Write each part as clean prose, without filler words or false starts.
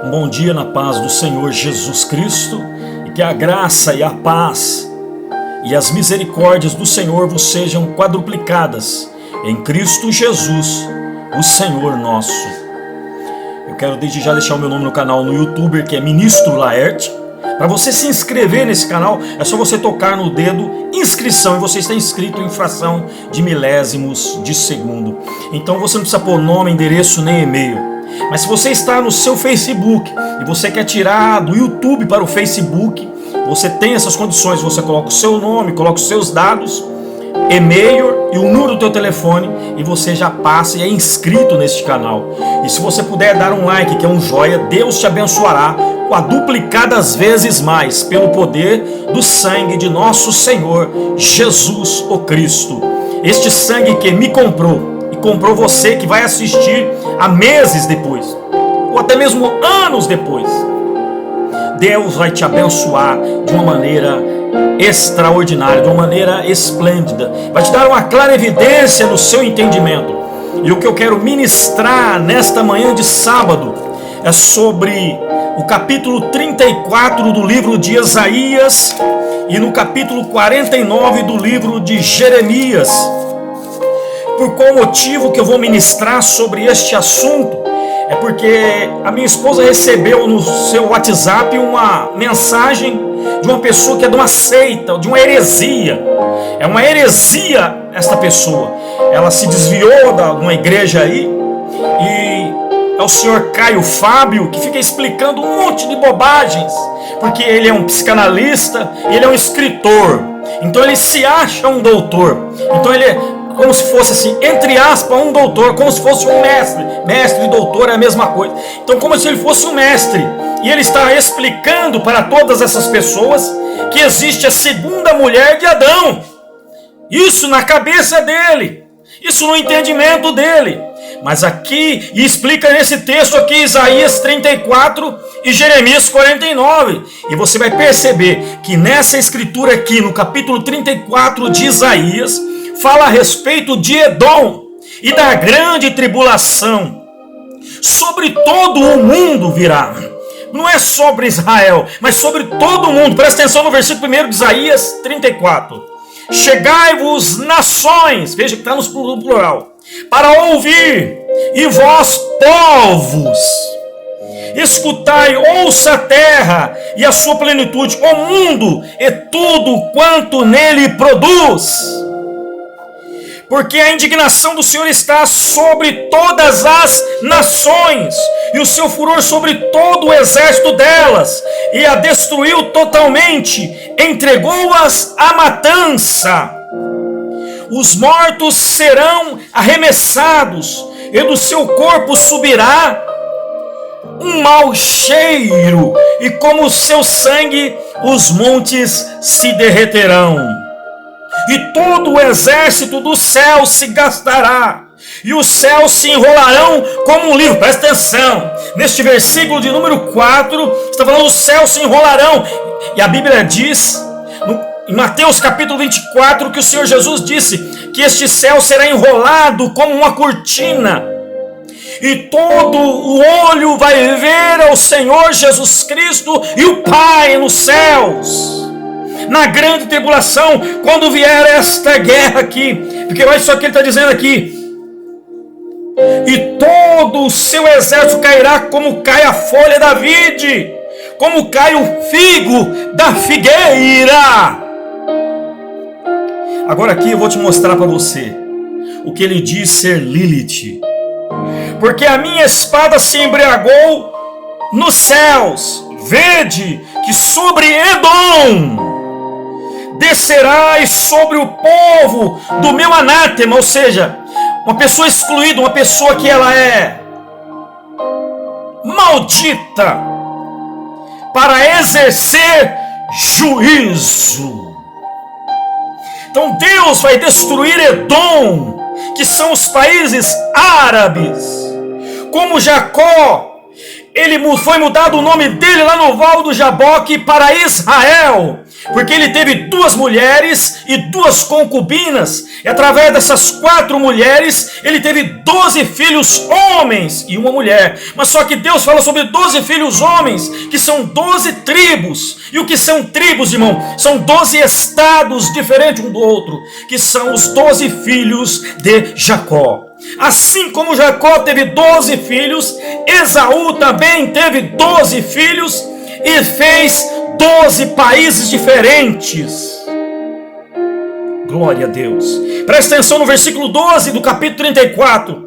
Um bom dia na paz do Senhor Jesus Cristo, e que a graça e a paz e as misericórdias do Senhor vos sejam quadruplicadas em Cristo Jesus, o Senhor nosso. Eu quero desde já deixar o meu nome no canal no YouTube, que é Ministro Laerte. Para você se inscrever nesse canal, é só você tocar no dedo inscrição e você está inscrito em fração de milésimos de segundo. Então você não precisa pôr nome, endereço nem e-mail. Mas se você está no seu Facebook e você quer tirar do YouTube para o Facebook, você tem essas condições. Você coloca o seu nome, coloca os seus dados, e-mail e o número do teu telefone, e você já passa e é inscrito neste canal. E se você puder dar um like, que é um joia, Deus te abençoará quadruplicadas vezes mais, pelo poder do sangue de nosso Senhor Jesus o Cristo. Este sangue que me comprou e comprou você, que vai assistir há meses depois, ou até mesmo anos depois. Deus vai te abençoar de uma maneira extraordinária, de uma maneira esplêndida. Vai te dar uma clara evidência no seu entendimento. E o que eu quero ministrar nesta manhã de sábado é sobre o capítulo 34 do livro de Isaías e no capítulo 49 do livro de Jeremias. Por qual motivo que eu vou ministrar sobre este assunto? É porque a minha esposa recebeu no seu WhatsApp uma mensagem de uma pessoa que é de uma seita, de uma heresia. É uma heresia esta pessoa. Ela se desviou de uma igreja aí, e é o senhor Caio Fábio que fica explicando um monte de bobagens, porque ele é um psicanalista, ele é um escritor, então ele se acha um doutor. Então ele é como se fosse assim, entre aspas, um doutor, como se fosse um mestre. Mestre e doutor é a mesma coisa. Então, como se ele fosse um mestre. E ele está explicando para todas essas pessoas que existe a segunda mulher de Adão. Isso na cabeça dele. Isso no entendimento dele. Mas aqui, e explica nesse texto aqui, Isaías 34 e Jeremias 49. E você vai perceber que nessa escritura aqui, no capítulo 34 de Isaías, fala a respeito de Edom e da grande tribulação. Sobre todo o mundo virá. Não é sobre Israel, mas sobre todo o mundo. Presta atenção no versículo 1 de Isaías 34. Chegai-vos, nações, veja que está no plural, para ouvir, e vós, povos, escutai, ouça a terra e a sua plenitude, o mundo e tudo quanto nele produz. Porque a indignação do Senhor está sobre todas as nações, e o seu furor sobre todo o exército delas, e a destruiu totalmente, entregou-as à matança. Os mortos serão arremessados, e do seu corpo subirá um mau cheiro, e como o seu sangue os montes se derreterão. E todo o exército do céu se gastará, e os céus se enrolarão como um livro. Presta atenção, neste versículo de número 4, está falando os céus se enrolarão. E a Bíblia diz, em Mateus capítulo 24, que o Senhor Jesus disse que este céu será enrolado como uma cortina. E todo o olho vai ver ao Senhor Jesus Cristo e o Pai nos céus. Na grande tribulação, quando vier esta guerra aqui, porque olha só o que ele está dizendo aqui: e todo o seu exército cairá como cai a folha da vide, como cai o figo da figueira. Agora aqui eu vou te mostrar para você o que ele diz ser Lilith. Porque a minha espada se embriagou nos céus, vede que sobre Edom descerá, e sobre o povo do meu anátema, ou seja, uma pessoa excluída, uma pessoa que ela é maldita, para exercer juízo. Então Deus vai destruir Edom, que são os países árabes, como Jacó ele foi mudado o nome dele lá no Val do Jaboque para Israel, porque ele teve 2 mulheres e 2 concubinas, e através dessas 4 mulheres, ele teve 12 filhos homens e uma mulher. Mas só que Deus fala sobre 12 filhos homens, que são 12 tribos. E o que são tribos, irmão? São 12 estados diferentes um do outro, que são os 12 filhos de Jacó. Assim como Jacó teve 12 filhos, Esaú também teve 12 filhos e fez 12 países diferentes. Glória a Deus. Presta atenção no versículo 12 do capítulo 34.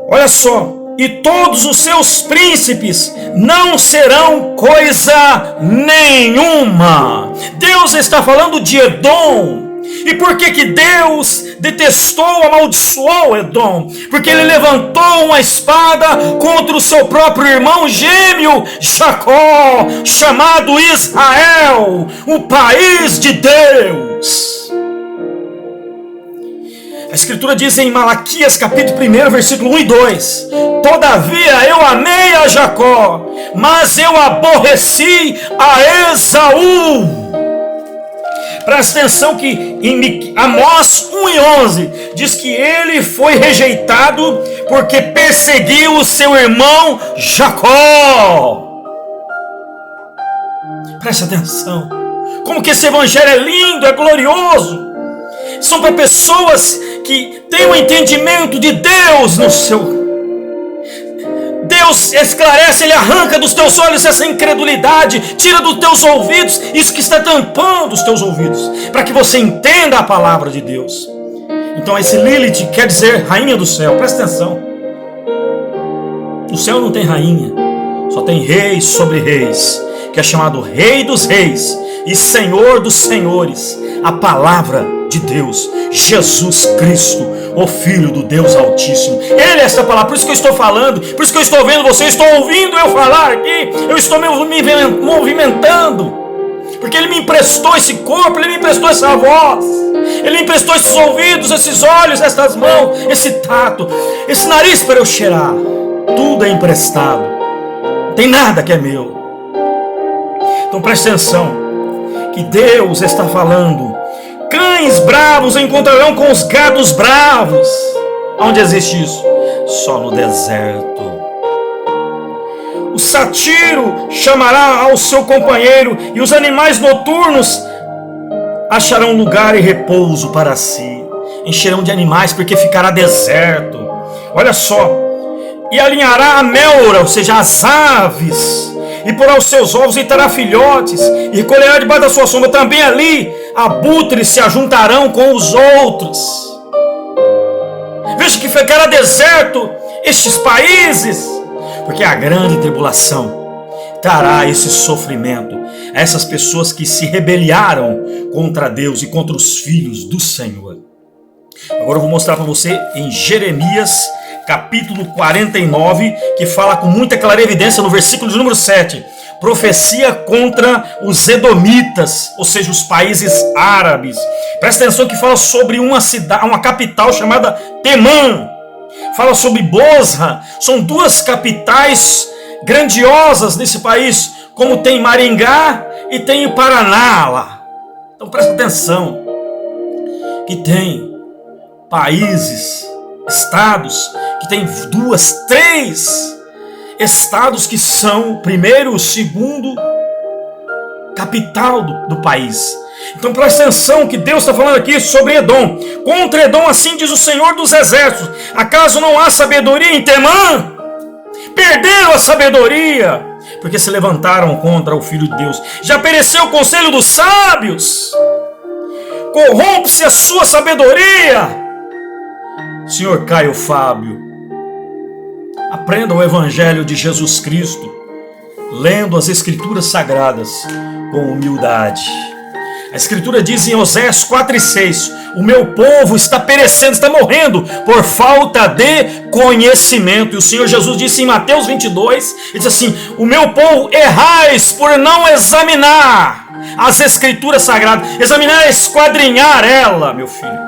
Olha só. E todos os seus príncipes não serão coisa nenhuma. Deus está falando de Edom. E por que Deus detestou, amaldiçoou Edom? Porque ele levantou uma espada contra o seu próprio irmão gêmeo Jacó, chamado Israel, o país de Deus. A Escritura diz em Malaquias capítulo 1, versículo 1 e 2: Todavia eu amei a Jacó, mas eu aborreci a Esaú. Presta atenção que em Amós 1 e 11 diz que ele foi rejeitado porque perseguiu o seu irmão Jacó. Presta atenção. Como que esse evangelho é lindo, é glorioso. São para pessoas que têm um entendimento de Deus no seu... Deus esclarece, Ele arranca dos teus olhos essa incredulidade, tira dos teus ouvidos isso que está tampando os teus ouvidos, para que você entenda a palavra de Deus. Então esse Lilith quer dizer rainha do céu. Presta atenção. No céu não tem rainha, só tem reis sobre reis, que é chamado Rei dos Reis e Senhor dos Senhores, a palavra de Deus, Jesus Cristo, o Filho do Deus Altíssimo. Ele é esta palavra, por isso que eu estou falando, por isso que eu estou vendo você, estou ouvindo eu falar aqui, eu estou me movimentando, porque Ele me emprestou esse corpo, Ele me emprestou essa voz, Ele me emprestou esses ouvidos, esses olhos, essas mãos, esse tato, esse nariz para eu cheirar. Tudo é emprestado, não tem nada que é meu. Então preste atenção, que Deus está falando. Cães bravos encontrarão com os gatos bravos. Onde existe isso? Só no deserto. O satiro chamará ao seu companheiro, e os animais noturnos acharão lugar e repouso para si. Encherão de animais, porque ficará deserto. Olha só. E alinhará a melra, ou seja, as aves, e porá os seus ovos e terá filhotes, e recolherá debaixo da sua sombra. Também ali abutres se ajuntarão com os outros. Veja que ficará deserto estes países, porque a grande tribulação trará esse sofrimento a essas pessoas que se rebelaram contra Deus e contra os filhos do Senhor. Agora eu vou mostrar para você em Jeremias capítulo 49, que fala com muita clarevidência no versículo de número 7. Profecia contra os edomitas, ou seja, os países árabes. Presta atenção que fala sobre uma cidade, uma capital chamada Temã. Fala sobre Bosra. São 2 capitais grandiosas nesse país, como tem Maringá e tem o Paraná lá. Então presta atenção que tem países, estados, que tem 2, 3 estados que são o primeiro, o segundo capital do país. Então presta atenção que Deus está falando aqui sobre Edom. Contra Edom assim diz o Senhor dos Exércitos: acaso não há sabedoria em Temã? Perderam a sabedoria, porque se levantaram contra o Filho de Deus. Já pereceu o conselho dos sábios, corrompe-se a sua sabedoria. Senhor Caio Fábio, aprenda o Evangelho de Jesus Cristo, lendo as Escrituras Sagradas com humildade. A Escritura diz em Oséias 4:6: o meu povo está perecendo, está morrendo por falta de conhecimento. E o Senhor Jesus disse em Mateus 22, ele diz assim: o meu povo errais por não examinar as Escrituras Sagradas. Examinar é esquadrinhar ela, meu filho.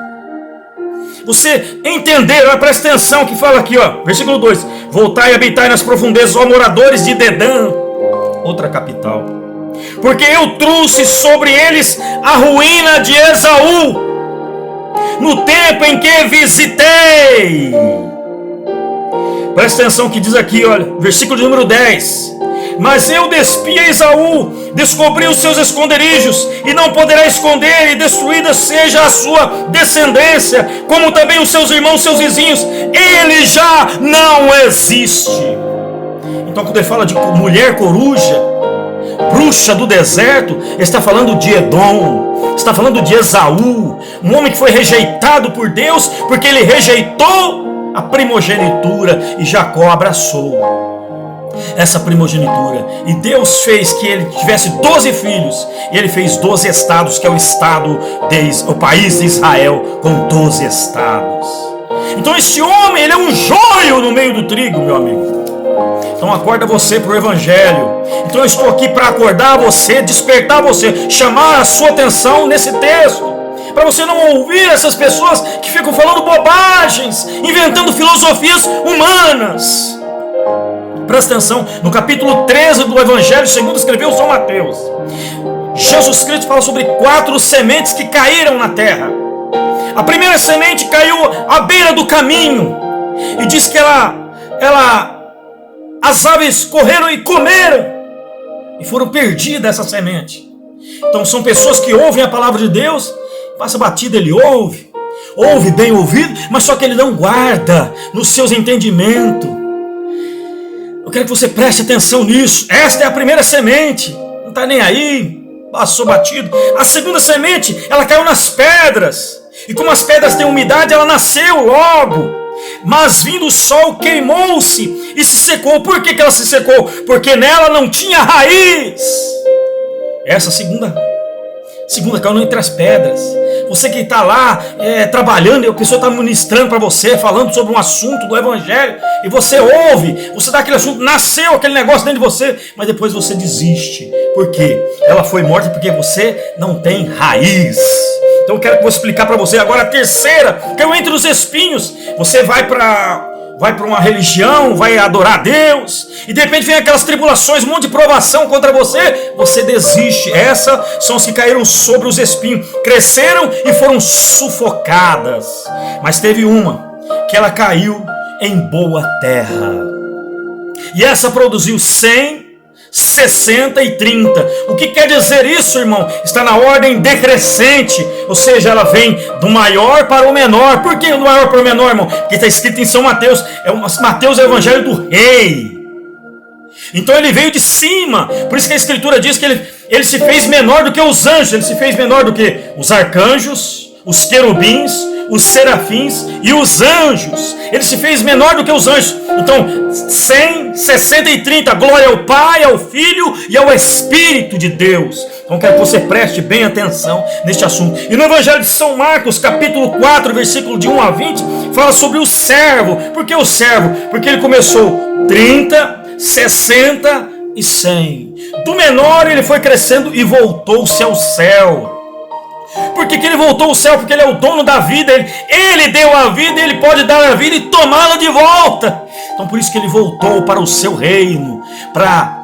Você entender, presta atenção que fala aqui, ó, versículo 2: Voltai e habitai nas profundezas, ó moradores de Dedã, outra capital. Porque eu trouxe sobre eles a ruína de Esaú, no tempo em que visitei. Presta atenção que diz aqui, olha, versículo de número 10. Mas eu despi a Esaú, descobri os seus esconderijos, e não poderá esconder, e destruída seja a sua descendência, como também os seus irmãos, seus vizinhos. Ele já não existe. Então quando ele fala de mulher coruja, bruxa do deserto, ele está falando de Edom, está falando de Esaú, um homem que foi rejeitado por Deus, porque ele rejeitou a primogenitura, e Jacó abraçou essa primogenitura, e Deus fez que ele tivesse 12 filhos, e ele fez 12 estados, que é o país de Israel, com 12 estados. Então este homem, ele é um joio no meio do trigo, meu amigo. Então acorda você para o Evangelho. Então eu estou aqui para acordar você, despertar você, chamar a sua atenção nesse texto, para você não ouvir essas pessoas que ficam falando bobagens, inventando filosofias humanas. Presta atenção, no capítulo 13 do Evangelho segundo escreveu São Mateus, Jesus Cristo fala sobre 4 sementes que caíram na terra. A primeira semente caiu à beira do caminho, e diz que as aves correram e comeram, e foram perdidas essa semente. Então são pessoas que ouvem a palavra de Deus, passa batida, ele ouve bem ouvido, mas só que ele não guarda nos seus entendimentos. Eu quero que você preste atenção nisso. Esta é a primeira semente, não está nem aí, passou batido. A segunda semente, ela caiu nas pedras, e como as pedras têm umidade, ela nasceu logo, mas vindo o sol queimou-se e se secou. Por que ela se secou? Porque nela não tinha raiz. Essa segunda caiu entre as pedras. Você que está lá trabalhando, e a pessoa está ministrando para você, falando sobre um assunto do Evangelho, e você ouve, você dá aquele assunto, nasceu aquele negócio dentro de você, mas depois você desiste. Por quê? Ela foi morta porque você não tem raiz. Então eu quero que eu vou explicar para você agora a terceira, caiu entre os espinhos. Você vai para uma religião, vai adorar a Deus, e de repente vem aquelas tribulações, um monte de provação contra você, você desiste. Essas são as que caíram sobre os espinhos, cresceram e foram sufocadas. Mas teve uma que ela caiu em boa terra, e essa produziu 100, 60 e 30. O que quer dizer isso, irmão? Está na ordem decrescente, ou seja, ela vem do maior para o menor. Por que do maior para o menor, irmão? Porque está escrito em São Mateus, Mateus é o evangelho do rei. Então ele veio de cima, por isso que a escritura diz que ele se fez menor do que os anjos, ele se fez menor do que os arcanjos, os querubins, os serafins e os anjos. Ele se fez menor do que os anjos. Então 100, 60 e 30, glória ao Pai, ao Filho e ao Espírito de Deus. Então quero que você preste bem atenção neste assunto. E no Evangelho de São Marcos, capítulo 4, versículo de 1 a 20, fala sobre o servo. Por que o servo? Porque ele começou 30, 60 e 100. Do menor ele foi crescendo e voltou-se ao céu. Por que ele voltou ao céu? Porque ele é o dono da vida, ele deu a vida, ele pode dar a vida e tomá-la de volta. Então por isso que ele voltou para o seu reino, para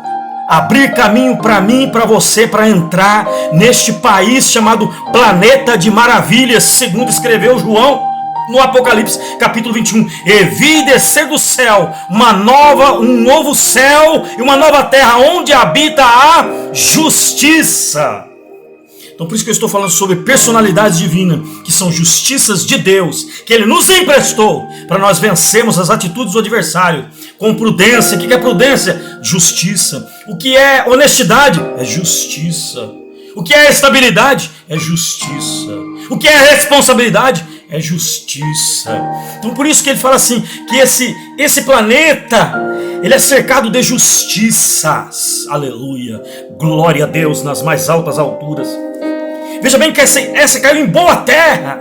abrir caminho para mim e para você, para entrar neste país chamado planeta de maravilhas, segundo escreveu João no Apocalipse capítulo 21. E vi descer do céu um novo céu e uma nova terra, onde habita a justiça. Então por isso que eu estou falando sobre personalidade divina, que são justiças de Deus, que Ele nos emprestou para nós vencermos as atitudes do adversário com prudência. O que é prudência? Justiça. O que é honestidade? É justiça. O que é estabilidade? É justiça. O que é responsabilidade? É justiça. Então por isso que ele fala assim, que esse planeta, ele é cercado de justiças. Aleluia. Glória a Deus nas mais altas alturas. Veja bem que essa caiu em boa terra.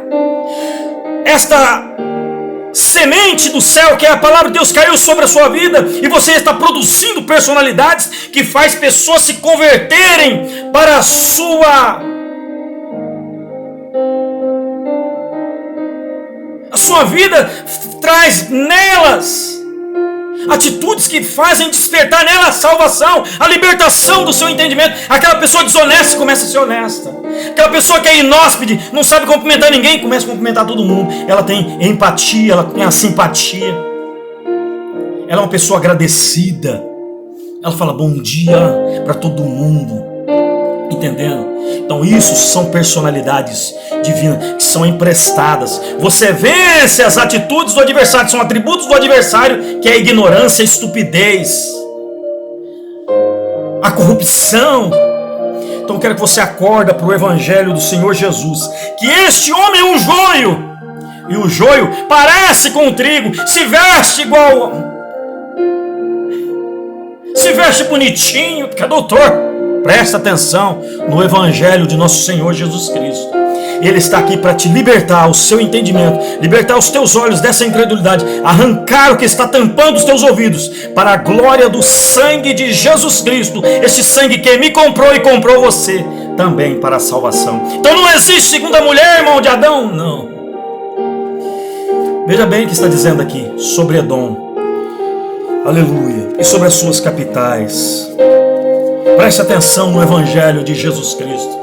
Esta semente do céu, que é a palavra de Deus, caiu sobre a sua vida, e você está produzindo personalidades que faz pessoas se converterem para a sua vida, traz nelas atitudes que fazem despertar nela a salvação, a libertação do seu entendimento. Aquela pessoa desonesta começa a ser honesta. Aquela pessoa que é inóspede, não sabe cumprimentar ninguém, começa a cumprimentar todo mundo. Ela tem empatia, ela tem a simpatia. Ela é uma pessoa agradecida. Ela fala bom dia para todo mundo. Entendendo? Então isso são personalidades divinas que são emprestadas. Você vence as atitudes do adversário, são atributos do adversário, que é a ignorância, a estupidez, a corrupção. Então eu quero que você acorda para o evangelho do Senhor Jesus, que este homem é um joio, e o joio parece com o trigo, se veste igual, se veste bonitinho, porque é doutor. Presta atenção no evangelho de nosso Senhor Jesus Cristo. Ele está aqui para te libertar o seu entendimento, libertar os teus olhos dessa incredulidade, arrancar o que está tampando os teus ouvidos, para a glória do sangue de Jesus Cristo, este sangue que me comprou e comprou você também para a salvação. Então não existe segunda mulher, irmão de Adão, não. Veja bem o que está dizendo aqui sobre Edom, aleluia, e sobre as suas capitais. Preste atenção no evangelho de Jesus Cristo,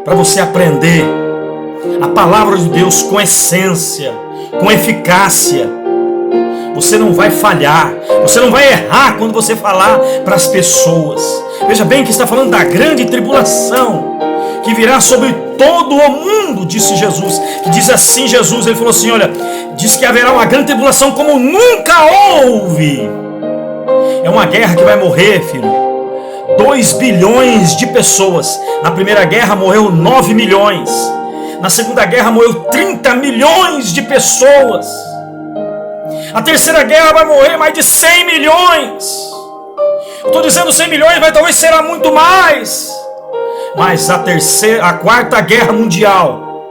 para você aprender a palavra de Deus com essência, com eficácia. Você não vai falhar, você não vai errar quando você falar para as pessoas. Veja bem que está falando da grande tribulação que virá sobre todo o mundo, disse Jesus. Que diz assim Jesus, ele falou assim, olha, diz que haverá uma grande tribulação como nunca houve. É uma guerra que vai morrer, filho. 2 bilhões de pessoas. Na primeira guerra morreu 9 milhões. Na segunda guerra morreu 30 milhões de pessoas. A terceira guerra vai morrer mais de 100 milhões. Estou dizendo 100 milhões, mas talvez será muito mais. Mas a quarta guerra mundial,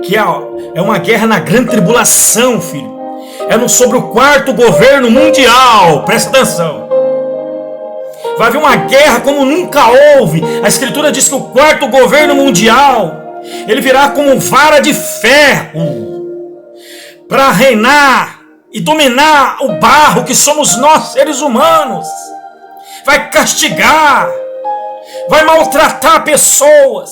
que é uma guerra na grande tribulação, filho, é sobre o quarto governo mundial. Presta atenção. Vai haver uma guerra como nunca houve. A Escritura diz que o quarto governo mundial, ele virá como vara de ferro para reinar e dominar o barro que somos nós, seres humanos. Vai castigar, vai maltratar pessoas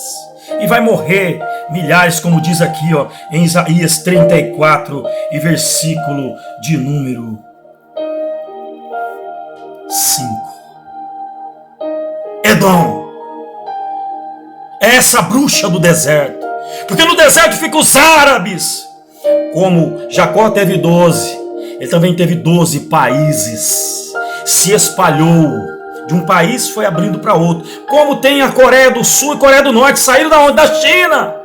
e vai morrer milhares, como diz aqui em Isaías 34 e versículo de número 5. Edom é essa bruxa do deserto, porque no deserto ficam os árabes. Como Jacó teve 12, ele também teve 12 países, se espalhou, de um país foi abrindo para outro, como tem a Coreia do Sul e Coreia do Norte, saíram da onde? Da China.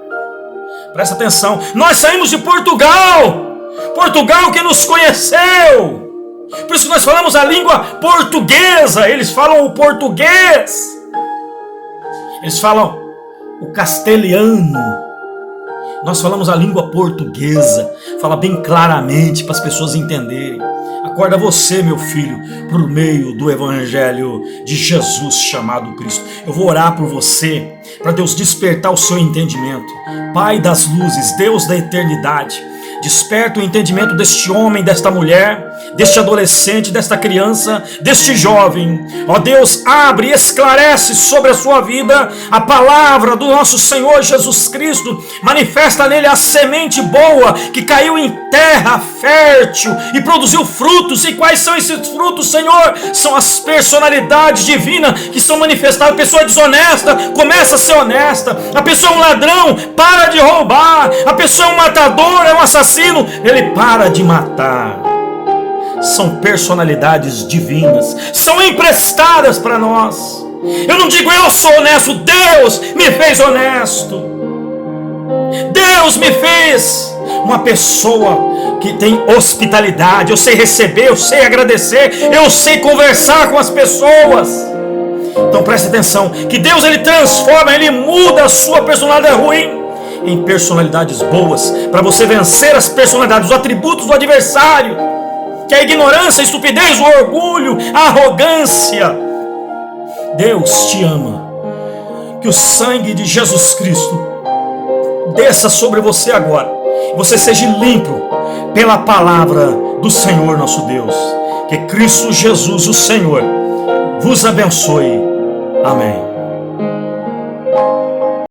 Presta atenção, nós saímos de Portugal, Portugal que nos conheceu. Por isso nós falamos a língua portuguesa, eles falam o português, eles falam o castelhano, nós falamos a língua portuguesa. Fala bem claramente para as pessoas entenderem. Acorda você, meu filho, por meio do evangelho de Jesus chamado Cristo. Eu vou orar por você, para Deus despertar o seu entendimento. Pai das luzes, Deus da eternidade, desperta o entendimento deste homem, desta mulher, deste adolescente, desta criança, deste jovem. Ó Deus, abre e esclarece sobre a sua vida a palavra do nosso Senhor Jesus Cristo. Manifesta nele a semente boa que caiu em terra fértil e produziu frutos. E quais são esses frutos, Senhor? São as personalidades divinas que são manifestadas. A pessoa desonesta começa a ser honesta. A pessoa é um ladrão, para de roubar. A pessoa é um matador, é um assassino, ele para de matar. São personalidades divinas, são emprestadas para nós. Eu não digo eu sou honesto, Deus me fez honesto. Deus me fez uma pessoa que tem hospitalidade. Eu sei receber, eu sei agradecer, eu sei conversar com as pessoas. Então preste atenção, que Deus ele transforma, ele muda a sua personalidade ruim em personalidades boas, para você vencer as personalidades, os atributos do adversário, que é a ignorância, a estupidez, o orgulho, a arrogância. Deus te ama. Que o sangue de Jesus Cristo desça sobre você agora, você seja limpo pela palavra do Senhor nosso Deus. Que Cristo Jesus, o Senhor, vos abençoe. Amém.